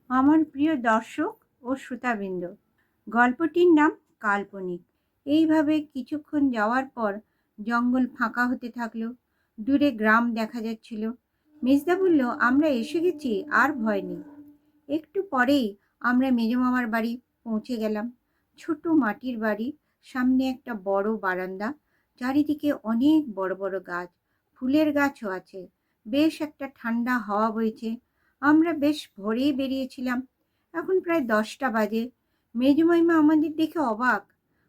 আমার প্রিয় দর্শক ও শ্রোতাবৃন্দ, গল্পটির নাম কাল্পনিক। এইভাবে কিছুক্ষণ যাওয়ার পর জঙ্গল ফাঁকা হতে থাকলো। দূরে গ্রাম দেখা যাচ্ছিল। মেজদা বলল, আমরা এসে গেছি, আর ভয় নেই। একটু পরেই আমরা মেজমামার বাড়ি পৌঁছে গেলাম। ছোট মাটির বাড়ি, সামনে একটা বড় বারান্দা, চারিদিকে অনেক বড় বড় গাছ, ফুলের গাছও আছে। বেশ একটা ঠান্ডা হাওয়া বইছে। আমরা বেশ ভোরেই বেরিয়েছিলাম। এখন প্রায় 10টা বাজে। মেজমাইমা আমাদের দেখে অবাক।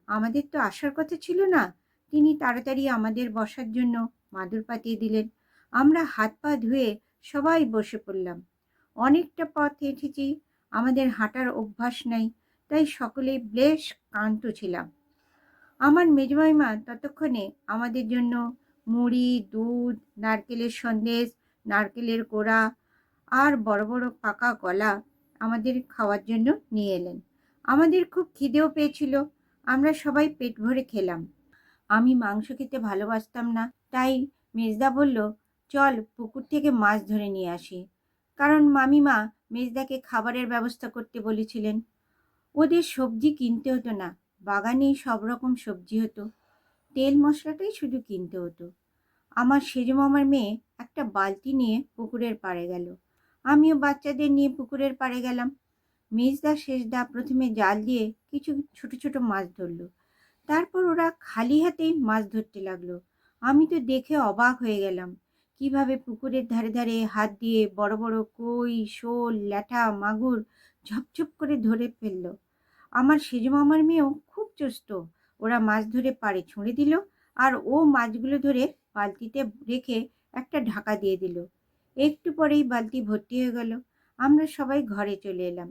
আমাদের তো আসার কথা ছিল না। তিনি তাড়াতাড়ি আমাদের বসার জন্য মাদুর পাতিয়ে দিলেন। আমরা হাত পা ধুয়ে সবাই বসে পড়লাম। অনেকটা পথ হেঁটেছি, আমাদের হাঁটার অভ্যাস নাই, তাই সকলেই বেশ ক্লান্ত ছিলাম। আমার মেজমাইমা ততক্ষণে আমাদের জন্য মুড়ি, দুধ, নারকেলের সন্দেশ, নারকেলের কোড়া আর বড় বড় পাকা কলা আমাদের খাওয়ার জন্য নিয়ে এলেন। আমাদের খুব খিদেও পেয়েছিল। আমরা সবাই পেট ভরে খেলাম। আমি মাংস খেতে ভালোবাসতাম না, তাই মেজদা বলল, চল পুকুর থেকে মাছ ধরে নিয়ে আসি। কারণ মামিমা মেজদাকে খাবারের ব্যবস্থা করতে বলেছিলেন। ওদের সবজি কিনতে হতো না, বাগানেই সব রকম সবজি হতো। তেল মশলাটাই শুধু কিনতে হতো। আমার সেজো মামার মেয়ে একটা বালতি নিয়ে পুকুরের পাড়ে গেল। আমিও বাচ্চাদের নিয়ে পুকুরের পাড়ে গেলাম। মেজদা শেষদা প্রথমে জাল দিয়ে কিছু ছোট ছোট মাছ ধরলো। তারপর ওরা খালি হাতেই মাছ ধরতে লাগলো। আমি তো দেখে অবাক হয়ে গেলাম, কিভাবে পুকুরের ধারে ধারে হাত দিয়ে বড় বড় কই, শোল, ল্যাঠা, মাগুর ঝপঝপ করে ধরে ফেললো। আমার সেজো মামার মেয়েও খুব চুস্ত। ওরা মাছ ধরে পাড়ে ছুঁড়ে দিল, আর ও মাছগুলো ধরে বালতিতে রেখে একটা ঢাকা দিয়ে দিল। একটু পরেই বালতি ভর্তি হয়ে গেল। আমরা সবাই ঘরে চলে এলাম।